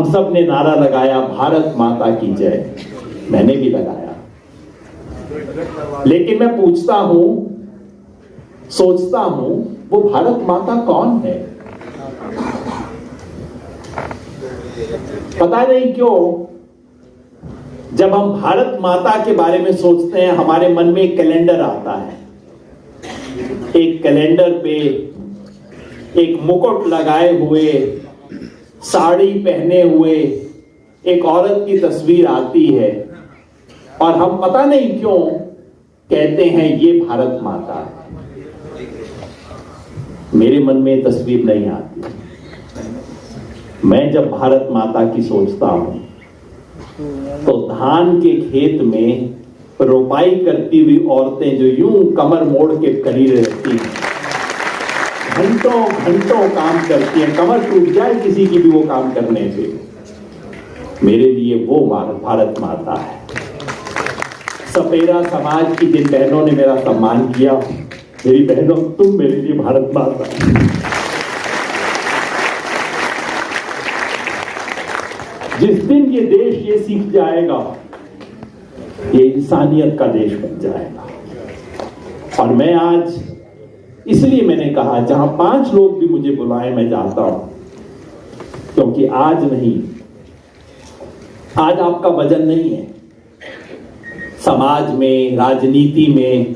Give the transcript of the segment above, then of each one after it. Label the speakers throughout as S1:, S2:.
S1: हम सब ने नारा लगाया भारत माता की जय, मैंने भी लगाया। लेकिन मैं पूछता हूं, सोचता हूं, वो भारत माता कौन है? पता नहीं क्यों जब हम भारत माता के बारे में सोचते हैं हमारे मन में एक कैलेंडर आता है। एक कैलेंडर पे एक मुकुट लगाए हुए, साड़ी पहने हुए एक औरत की तस्वीर आती है और हम पता नहीं क्यों कहते हैं ये भारत माता है। मेरे मन में तस्वीर नहीं आती। मैं जब भारत माता की सोचता हूं तो धान के खेत में रोपाई करती हुई औरतें जो यूं कमर मोड़ के खड़ी रहती हैं, घंटों घंटों काम करती हैं, कमर टूट जाए किसी की भी वो काम करने से, मेरे लिए वो भारत माता है। सपेरा समाज की जिन बहनों ने मेरा सम्मान किया, मेरी बहनों तुम मेरे लिए भारत माता। जिस दिन ये देश ये सीख जाएगा, ये इंसानियत का देश बन जाएगा। और मैं आज इसलिए मैंने कहा जहां 5 लोग भी मुझे बुलाए मैं जाता हूं, क्योंकि आज नहीं, आज आपका वजन नहीं है। समाज में, राजनीति में,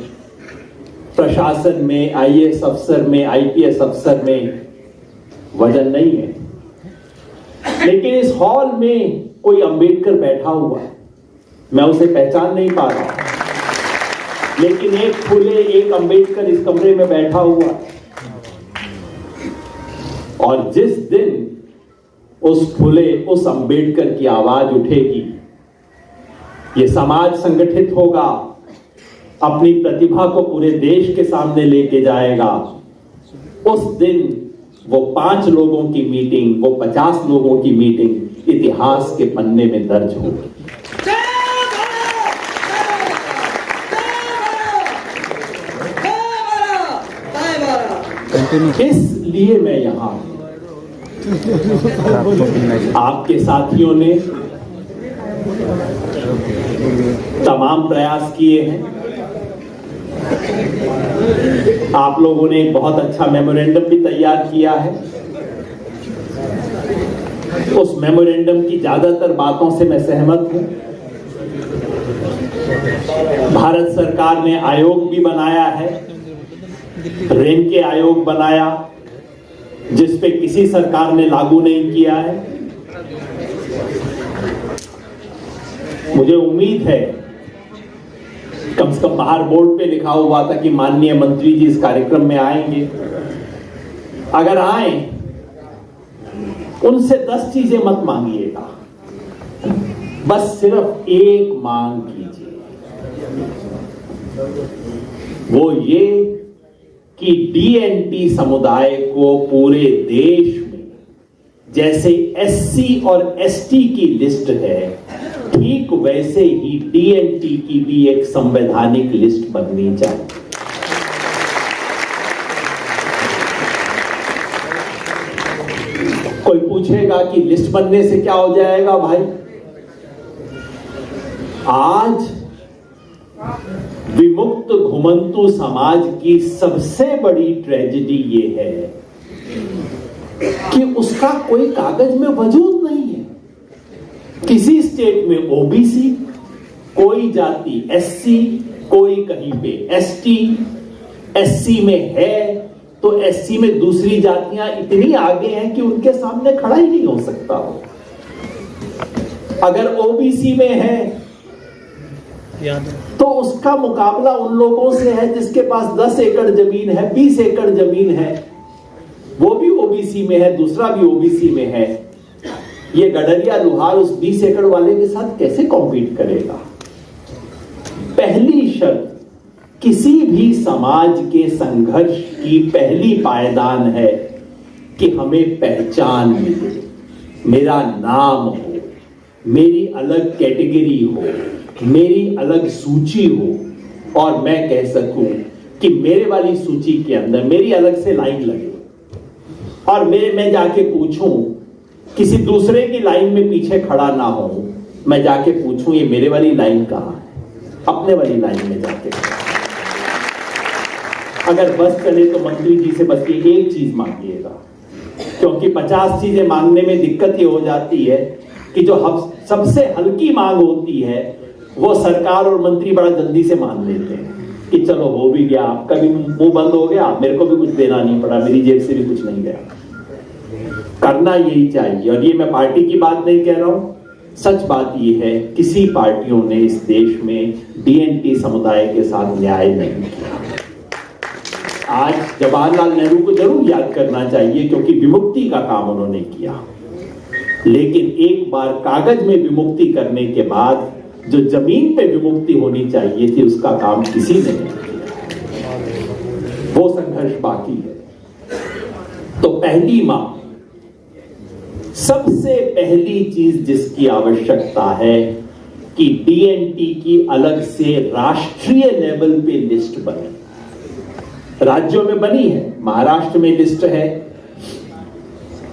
S1: प्रशासन में, आईएएस अफसर में, आईपीएस अफसर में वजन नहीं है। लेकिन इस हॉल में कोई अंबेडकर बैठा हुआ है, मैं उसे पहचान नहीं पा रहा, लेकिन एक फुले एक अंबेडकर इस कमरे में बैठा हुआ है। और जिस दिन उस फुले उस अंबेडकर की आवाज उठेगी, ये समाज संगठित होगा, अपनी प्रतिभा को पूरे देश के सामने लेके जाएगा। उस दिन वो 5 लोगों की मीटिंग, वो 50 लोगों की मीटिंग इतिहास के पन्ने में दर्ज होगी। इसलिए मैं यहां आपके साथियों ने तमाम प्रयास किए हैं। आप लोगों ने एक बहुत अच्छा मेमोरेंडम भी तैयार किया है। उस मेमोरेंडम की ज्यादातर बातों से मैं सहमत हूं। भारत सरकार ने आयोग भी बनाया है, रेंके आयोग बनाया, जिस पे किसी सरकार ने लागू नहीं किया है। मुझे उम्मीद है, कम से कम बाहर बोर्ड पे लिखा हुआ था कि माननीय मंत्री जी इस कार्यक्रम में आएंगे। अगर आए, उनसे 10 चीजें मत मांगिएगा, बस सिर्फ एक मांग कीजिए, वो ये कि डीएनटी समुदाय को पूरे देश में जैसे एससी और एसटी की लिस्ट है, ठीक वैसे ही डीएनटी की भी एक संवैधानिक लिस्ट बननी चाहिए। कोई पूछेगा कि लिस्ट बनने से क्या हो जाएगा भाई? आज विमुक्त घुमंतु समाज की सबसे बड़ी ट्रेजेडी ये है कि उसका कोई कागज में वजूद नहीं है। किसी स्टेट में ओबीसी, कोई जाति एससी, कोई कहीं पे एसटी, एससी में है तो एससी में दूसरी जातियां इतनी आगे हैं कि उनके सामने खड़ा ही नहीं हो सकता हो। अगर ओबीसी में है तो उसका मुकाबला उन लोगों से है जिसके पास 10 एकड़ जमीन है, 20 एकड़ जमीन है, वो भी ओबीसी में है, दूसरा भी ओबीसी में है। ये गडरिया लुहार उस 20 एकड़ वाले के साथ कैसे कॉम्पीट करेगा? पहली शर्त किसी भी समाज के संघर्ष की पहली पायदान है कि हमें पहचान मिले, मेरा नाम हो, मेरी अलग कैटेगरी हो, मेरी अलग सूची हो और मैं कह सकूं कि मेरे वाली सूची के अंदर मेरी अलग से लाइन लगे और मैं जाके पूछूं किसी दूसरे की लाइन में पीछे खड़ा ना हो, मैं जाके पूछूं ये मेरे वाली लाइन कहां है, अपने वाली लाइन में जाके। अगर बस चले तो मंत्री जी से बस ये एक चीज मांगिएगा, क्योंकि 50 चीजें मांगने में दिक्कत ये हो जाती है कि जो सबसे हल्की मांग होती है वो सरकार और मंत्री बड़ा जल्दी से मान लेते हैं कि चलो हो भी गया, आपका भी मुंह बंद हो गया, मेरे को भी कुछ देना नहीं पड़ा, मेरी जेब से भी कुछ नहीं गया। करना यही चाहिए। और ये मैं पार्टी की बात नहीं कह रहा हूं, सच बात ये है किसी पार्टियों ने इस देश में डीएनटी समुदाय के साथ न्याय नहीं किया। आज जवाहरलाल नेहरू को जरूर याद करना चाहिए क्योंकि विमुक्ति का काम उन्होंने किया, लेकिन एक बार कागज में विमुक्ति करने के बाद जो जमीन पे विमुक्ति होनी चाहिए थी उसका काम किसी ने नहीं किया। वो संघर्ष बाकी है। तो पहली मांग, सबसे पहली चीज जिसकी आवश्यकता है कि डीएनटी की अलग से राष्ट्रीय लेवल पे लिस्ट बने। राज्यों में बनी है, महाराष्ट्र में लिस्ट है,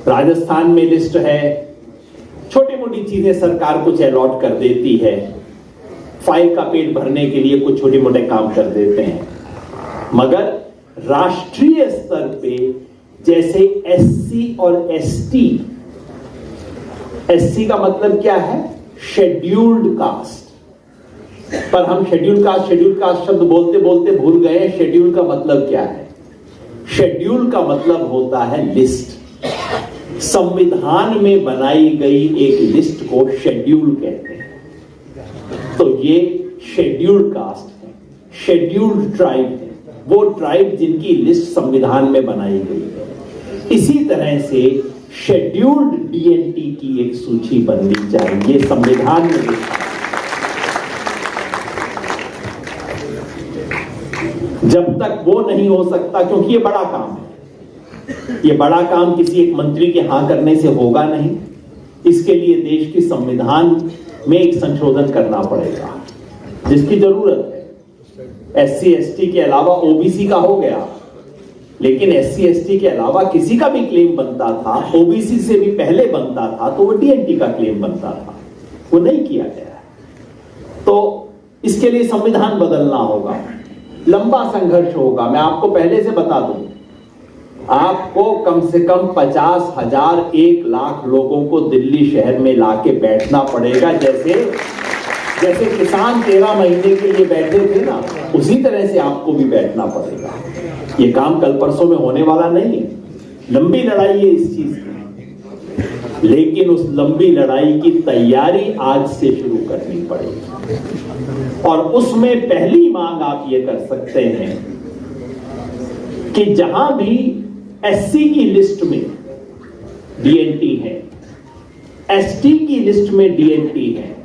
S1: राजस्थान में लिस्ट है, छोटी मोटी चीजें सरकार कुछ अलॉट कर देती है, फाइल का पेट भरने के लिए कुछ छोटे मोटे काम कर देते हैं, मगर राष्ट्रीय स्तर पे जैसे एससी और एसटी, एससी का मतलब क्या है, शेड्यूल्ड कास्ट, पर हम शेड्यूल कास्ट शब्द बोलते बोलते भूल गए। शेड्यूल का मतलब क्या है? शेड्यूल का मतलब होता है लिस्ट। संविधान में बनाई गई एक लिस्ट को शेड्यूल कहते हैं। तो ये शेड्यूल्ड कास्ट है, शेड्यूल्ड ट्राइब है, वो ट्राइब जिनकी लिस्ट संविधान में बनाई गई है। इसी तरह से शेड्यूल्ड डीएनटी की एक सूची बननी चाहिए संविधान में। जब तक वो नहीं हो सकता, क्योंकि ये बड़ा काम है, ये बड़ा काम किसी एक मंत्री के हां करने से होगा नहीं, इसके लिए देश की संविधान में एक संशोधन करना पड़ेगा जिसकी जरूरत है। एससी एसटी के अलावा ओबीसी का हो गया, लेकिन एससी एसटी के अलावा किसी का भी क्लेम बनता था, ओबीसी से भी पहले बनता था, तो वो डीएनटी का क्लेम बनता था, वो नहीं किया गया। तो इसके लिए संविधान बदलना होगा, लंबा संघर्ष होगा। मैं आपको पहले से बता दूं, आपको कम से कम 50,000 1 लाख लोगों को दिल्ली शहर में लाके बैठना पड़ेगा। जैसे किसान 13 महीने के लिए बैठे थे ना, उसी तरह से आपको भी बैठना पड़ेगा। ये काम कल परसों में होने वाला नहीं है, लंबी लड़ाई है इस चीज की, लेकिन उस लंबी लड़ाई की तैयारी आज से शुरू करनी पड़ेगी। और उसमें पहली मांग आप ये कर सकते हैं कि जहां भी एससी की लिस्ट में डीएनटी है, एसटी की लिस्ट में डीएनटी है,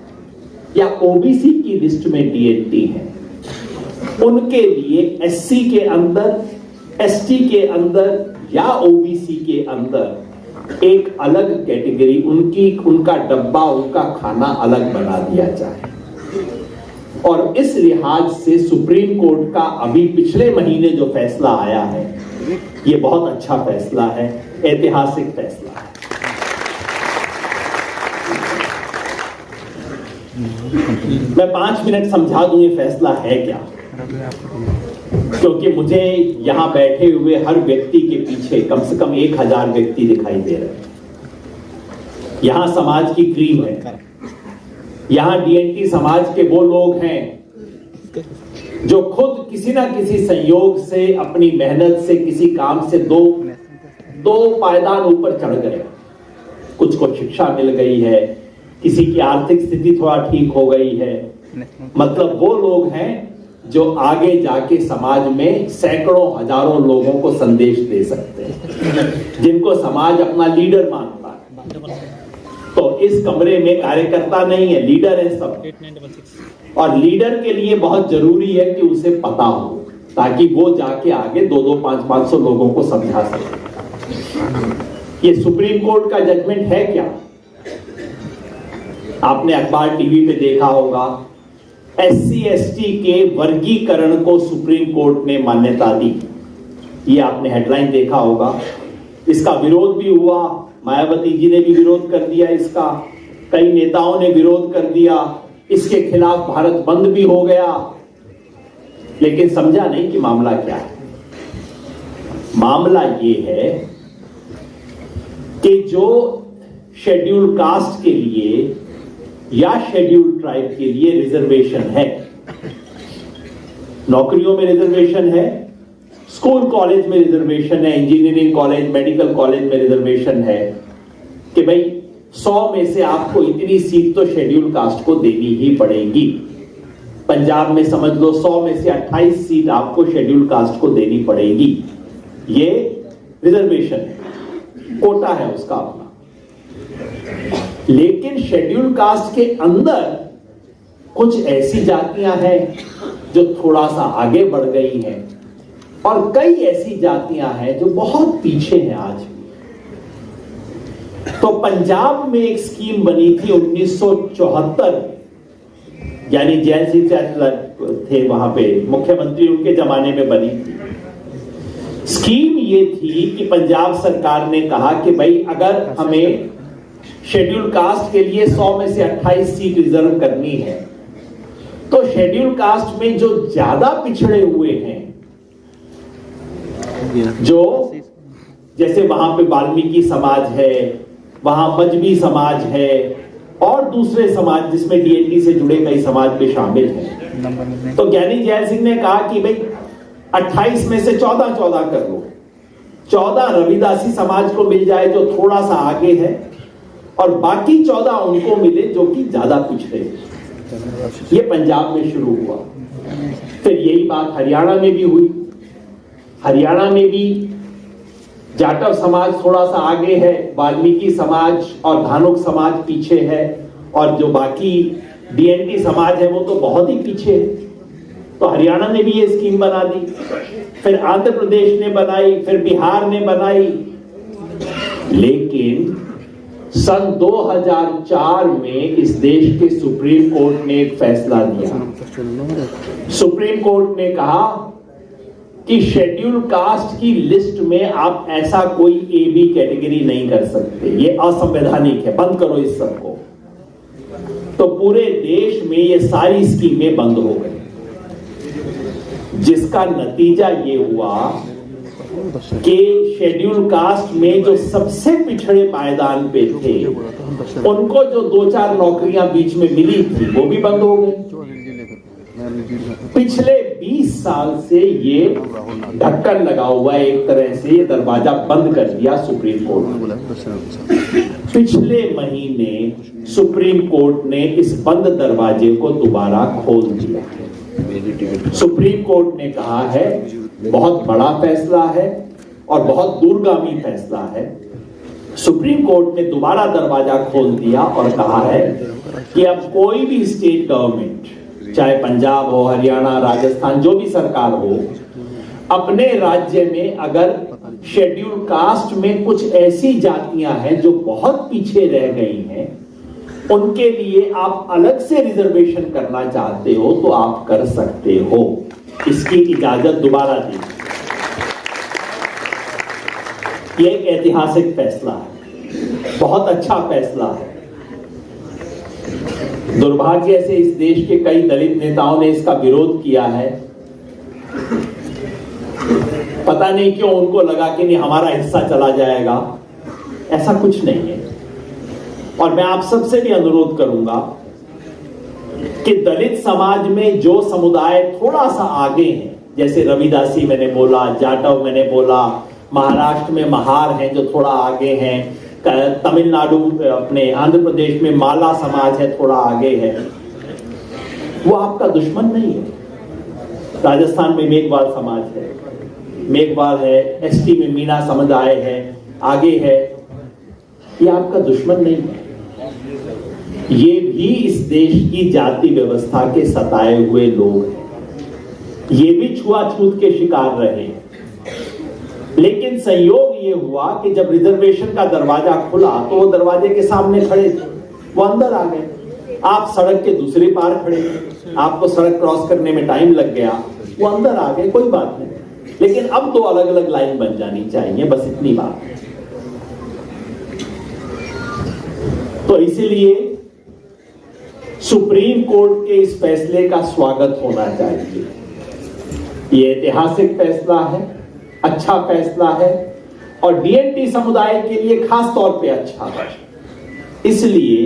S1: या ओबीसी की लिस्ट में डीएनटी है, उनके लिए एससी के अंदर, एसटी के अंदर या ओबीसी के अंदर एक अलग कैटेगरी, उनका डब्बा, उनका खाना अलग बना दिया जाए। और इस लिहाज से सुप्रीम कोर्ट का अभी पिछले महीने जो फैसला आया है, ये बहुत अच्छा फैसला है, ऐतिहासिक फैसला है। मैं 5 मिनट समझा दूं ये फैसला है क्या, क्योंकि मुझे यहां बैठे हुए हर व्यक्ति के पीछे कम से कम 1000 व्यक्ति दिखाई दे रहे हैं। यहां समाज की क्रीम है, यहां डीएनटी समाज के वो लोग हैं जो खुद किसी ना किसी संयोग से, अपनी मेहनत से, किसी काम से दो पायदान ऊपर चढ़ गए। कुछ को शिक्षा मिल गई है, किसी की आर्थिक स्थिति थोड़ा ठीक हो गई है। मतलब वो लोग हैं जो आगे जाके समाज में सैकड़ों हजारों लोगों को संदेश दे सकते हैं, जिनको समाज अपना लीडर मानता है। तो इस कमरे में कार्यकर्ता नहीं है, लीडर है सब। और लीडर के लिए बहुत जरूरी है कि उसे पता हो, ताकि वो जाके आगे 2-2, 500 लोगों को समझा सके। ये सुप्रीम कोर्ट का जजमेंट है क्या? आपने अखबार, टीवी पे देखा होगा, एससी एसटी के वर्गीकरण को सुप्रीम कोर्ट ने मान्यता दी। ये आपने हेडलाइन देखा होगा। इसका विरोध भी हुआ, मायावती जी ने भी विरोध कर दिया इसका, कई नेताओं ने विरोध कर दिया, इसके खिलाफ भारत बंद भी हो गया, लेकिन समझा नहीं कि मामला क्या है। मामला ये है कि जो शेड्यूल कास्ट के लिए या शेड्यूल ट्राइब के लिए रिजर्वेशन है, नौकरियों में रिजर्वेशन है, स्कूल कॉलेज में रिजर्वेशन है, इंजीनियरिंग कॉलेज, मेडिकल कॉलेज में रिजर्वेशन है कि भाई 100 में से आपको इतनी सीट तो शेड्यूल कास्ट को देनी ही पड़ेगी। पंजाब में समझ लो 100 में से 28 सीट आपको शेड्यूल कास्ट को देनी पड़ेगी। ये रिजर्वेशन है, कोटा है उसका अपना। लेकिन शेड्यूल कास्ट के अंदर कुछ ऐसी जातियां हैं जो थोड़ा सा आगे बढ़ गई हैं और कई ऐसी जातियां हैं जो बहुत पीछे हैं आज भी। तो पंजाब में एक स्कीम बनी थी 1974, यानी जैन सिंह थे वहां पे मुख्यमंत्री, उनके जमाने में बनी थी। स्कीम ये थी कि पंजाब सरकार ने कहा कि भाई अगर हमें शेड्यूल कास्ट के लिए 100 में से 28 सीट रिजर्व करनी है, तो शेड्यूल कास्ट में जो ज्यादा पिछड़े हुए हैं, जो जैसे वहां पे वाल्मीकि समाज है, वहां मजबी समाज है और दूसरे समाज जिसमें डीएनटी से जुड़े कई समाज भी शामिल हैं, तो ज्ञानी जैन सिंह ने कहा कि भाई 28 में से 14 कर लो, 14 रविदासी समाज को मिल जाए जो थोड़ा सा आगे है, और बाकी 14 उनको मिले जो कि ज्यादा पिछड़े। ये पंजाब में शुरू हुआ, फिर यही बात हरियाणा में भी हुई। हरियाणा में भी जाटव समाज थोड़ा सा आगे है, वाल्मीकि समाज और धानुक समाज पीछे है, और जो बाकी डीएनटी समाज है वो तो बहुत ही पीछे है। तो हरियाणा ने भी ये स्कीम बना दी, फिर आंध्र प्रदेश ने बनाई, फिर बिहार ने बनाई। लेकिन सन 2004 में इस देश के सुप्रीम कोर्ट ने एक फैसला दिया। सुप्रीम कोर्ट ने कहा कि शेड्यूल कास्ट की लिस्ट में आप ऐसा कोई ए बी कैटेगरी नहीं कर सकते, ये असंवैधानिक है, बंद करो इस सबको। तो पूरे देश में ये सारी स्कीमें बंद हो गई, जिसका नतीजा ये हुआ कि शेड्यूल कास्ट में जो सबसे पिछड़े पायदान पे थे, उनको जो 2-4 नौकरियां बीच में मिली थी वो भी बंद हो गई। पिछले 20 साल से ये ढक्कन लगा हुआ है, एक तरह से ये दरवाजा बंद कर दिया सुप्रीम कोर्ट ने। पिछले महीने सुप्रीम कोर्ट ने इस बंद दरवाजे को दोबारा खोल दिया। सुप्रीम कोर्ट ने कहा है बहुत बड़ा फैसला है और बहुत दूरगामी फैसला है। सुप्रीम कोर्ट ने दोबारा दरवाजा खोल दिया और कहा है कि अब कोई भी स्टेट गवर्नमेंट, चाहे पंजाब हो, हरियाणा, राजस्थान, जो भी सरकार हो, अपने राज्य में अगर शेड्यूल कास्ट में कुछ ऐसी जातियां हैं जो बहुत पीछे रह गई हैं, उनके लिए आप अलग से रिजर्वेशन करना चाहते हो तो आप कर सकते हो। इसकी इजाजत दोबारा दी। यह एक ऐतिहासिक फैसला है, बहुत अच्छा फैसला है। दुर्भाग्य से इस देश के कई दलित नेताओं ने इसका विरोध किया है। पता नहीं क्यों उनको लगा कि नहीं हमारा हिस्सा चला जाएगा। ऐसा कुछ नहीं है। और मैं आप सबसे भी अनुरोध करूंगा कि दलित समाज में जो समुदाय थोड़ा सा आगे हैं, जैसे रविदासी मैंने बोला, जाटव मैंने बोला, महाराष्ट्र में महार हैं जो थोड़ा आगे हैं, तमिलनाडु अपने आंध्र प्रदेश में माला समाज है थोड़ा आगे है, वो आपका दुश्मन नहीं है। राजस्थान में मेघवाल समाज है, मेघवाल है, एसटी में मीना समुदाय है, आगे है, ये आपका दुश्मन नहीं है। ये भी इस देश की जाति व्यवस्था के सताए हुए लोग हैं। ये भी छुआछूत के शिकार रहे हैं। लेकिन संयोग ये हुआ कि जब रिजर्वेशन का दरवाजा खुला तो वो दरवाजे के सामने खड़े थे, वो अंदर आ गए। आप सड़क के दूसरे पार खड़े थे, आपको सड़क क्रॉस करने में टाइम लग गया, वो अंदर आ गए, कोई बात नहीं। लेकिन अब 2 अलग अलग लाइन बन जानी चाहिए, बस इतनी बात है। तो इसलिए सुप्रीम कोर्ट के इस फैसले का स्वागत होना चाहिए। ये ऐतिहासिक फैसला है, अच्छा फैसला है और डीएनटी समुदाय के लिए खास तौर पे अच्छा है, इसलिए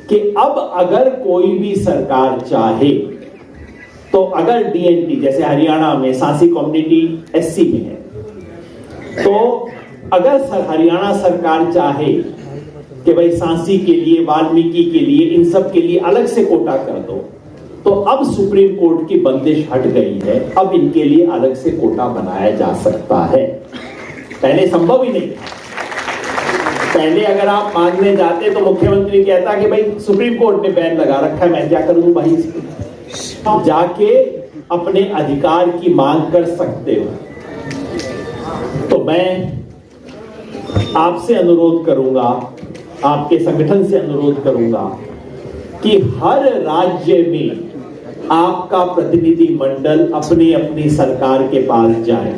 S1: कि अब अगर कोई भी सरकार चाहे तो अगर डीएनटी जैसे हरियाणा में सांसी कम्युनिटी एससी में है, तो अगर हरियाणा सरकार चाहे कि भाई सांसी के लिए, वाल्मीकि के लिए, इन सब के लिए अलग से कोटा कर दो, तो अब सुप्रीम कोर्ट की बंदिश हट गई है। अब इनके लिए अलग से कोटा बनाया जा सकता है, पहले संभव ही नहीं था। पहले अगर आप मांगने जाते तो मुख्यमंत्री कहता कि भाई सुप्रीम कोर्ट ने बैन लगा रखा है, मैं क्या करूं भाई इसको। जाके अपने अधिकार की मांग कर सकते हो। तो मैं आपसे अनुरोध करूंगा, आपके संगठन से अनुरोध करूंगा कि हर राज्य में आपका प्रतिनिधि मंडल अपनी अपनी सरकार के पास जाए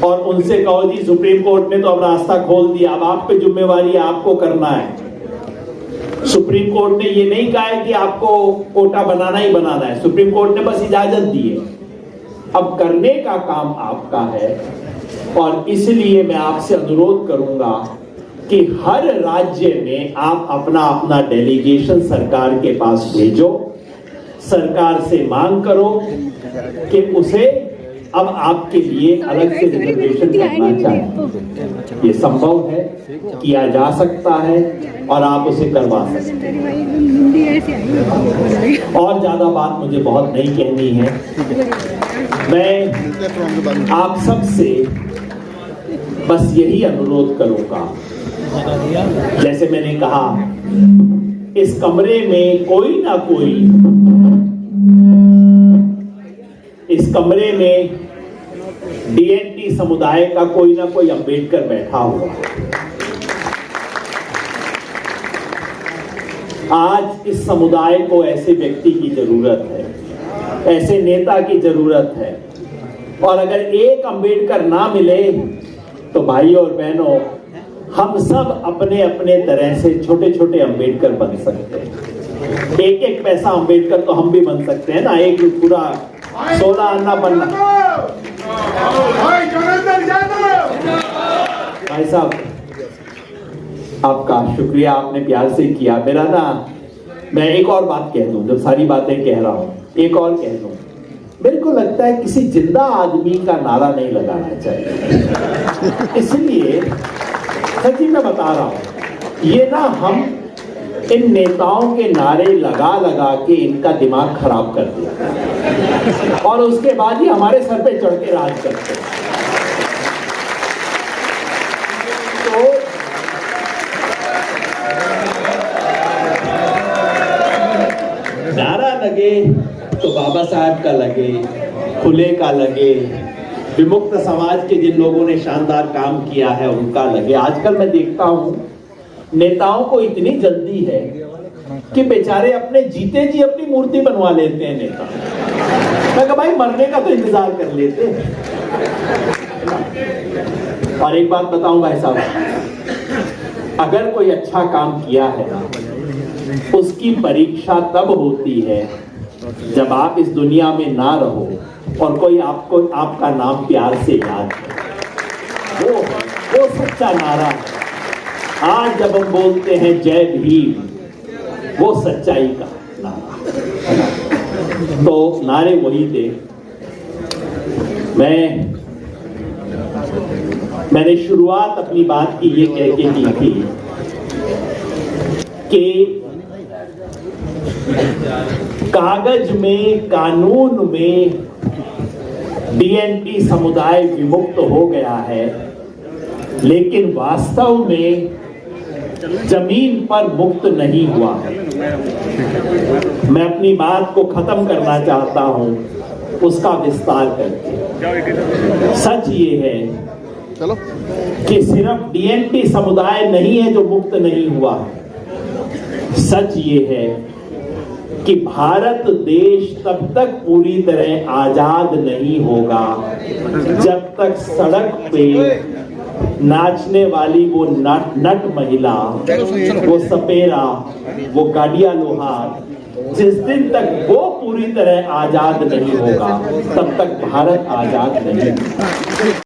S1: और उनसे कहो जी सुप्रीम कोर्ट ने तो अब रास्ता खोल दिया, अब आप पे जिम्मेवारी आपको करना है। सुप्रीम कोर्ट ने ये नहीं कहा है कि आपको कोटा बनाना ही बनाना है, सुप्रीम कोर्ट ने बस इजाजत दी है, अब करने का काम आपका है। और इसलिए मैं आपसे अनुरोध करूंगा कि हर राज्य में आप अपना अपना डेलीगेशन सरकार के पास भेजो, सरकार से मांग करो कि उसे अब आपके लिए अलग से रिजर्वेशन करना चाहिए। ये संभव है, किया जा सकता है और आप उसे करवा सकते हैं। और ज्यादा बात मुझे बहुत नहीं कहनी है। मैं आप सबसे बस यही अनुरोध करूंगा, जैसे मैंने कहा, इस कमरे में कोई ना कोई, इस कमरे में डीएनटी समुदाय का कोई ना कोई अंबेडकर बैठा हुआ है। आज इस समुदाय को ऐसे व्यक्ति की जरूरत है, ऐसे नेता की जरूरत है। और अगर एक अंबेडकर ना मिले तो भाइयों और बहनों, हम सब अपने अपने तरह से छोटे छोटे अंबेडकर बन सकते हैं। एक एक पैसा अंबेडकर तो हम भी बन सकते हैं ना, एक पूरा 16 आना बनना। भाई साहब, आपका शुक्रिया, आपने प्यार से किया। मेरा ना, मैं एक और बात कह दूं, जब सारी बातें कह रहा हूं एक और कह दूं। मेरे को लगता है किसी जिंदा आदमी का नारा नहीं लगाना चाहिए, इसलिए सच्ची मैं बता रहा हूं, ये ना हम इन नेताओं के नारे लगा लगा के इनका दिमाग खराब कर दिया और उसके बाद ही हमारे सर पे चढ़ के राज करते हैं। तो नारा लगे तो बाबा साहब का लगे, फुले का लगे, विमुक्त समाज के जिन लोगों ने शानदार काम किया है उनका लगे। आजकल मैं देखता हूं नेताओं को इतनी जल्दी है कि बेचारे अपने जीते जी अपनी मूर्ति बनवा लेते हैं नेता। मैं कहा भाई मरने का तो इंतजार कर लेते हैं। और एक बात बताऊं भाई साहब, अगर कोई अच्छा काम किया है उसकी परीक्षा तब होती है जब आप इस दुनिया में ना रहो और कोई आपको आपका नाम प्यार से याद करे। वो सच्चा नारा है। आज जब हम बोलते हैं जय भीम, वो सच्चाई का नारा। तो नारे वही थे। मैंने शुरुआत अपनी बात की ये कह के की थी कि कागज में, कानून में डीएनटी समुदाय विमुक्त हो गया है, लेकिन वास्तव में जमीन पर मुक्त नहीं हुआ है। मैं अपनी बात को खत्म करना चाहता हूं, उसका विस्तार करके। सच ये है कि सिर्फ डीएनटी समुदाय नहीं है जो मुक्त नहीं हुआ। सच ये है कि भारत देश तब तक पूरी तरह आजाद नहीं होगा जब तक सड़क पे नाचने वाली वो नट महिला, वो सपेरा, वो गाड़िया लोहार, जिस दिन तक वो पूरी तरह आजाद नहीं होगा तब तक भारत आजाद नहीं।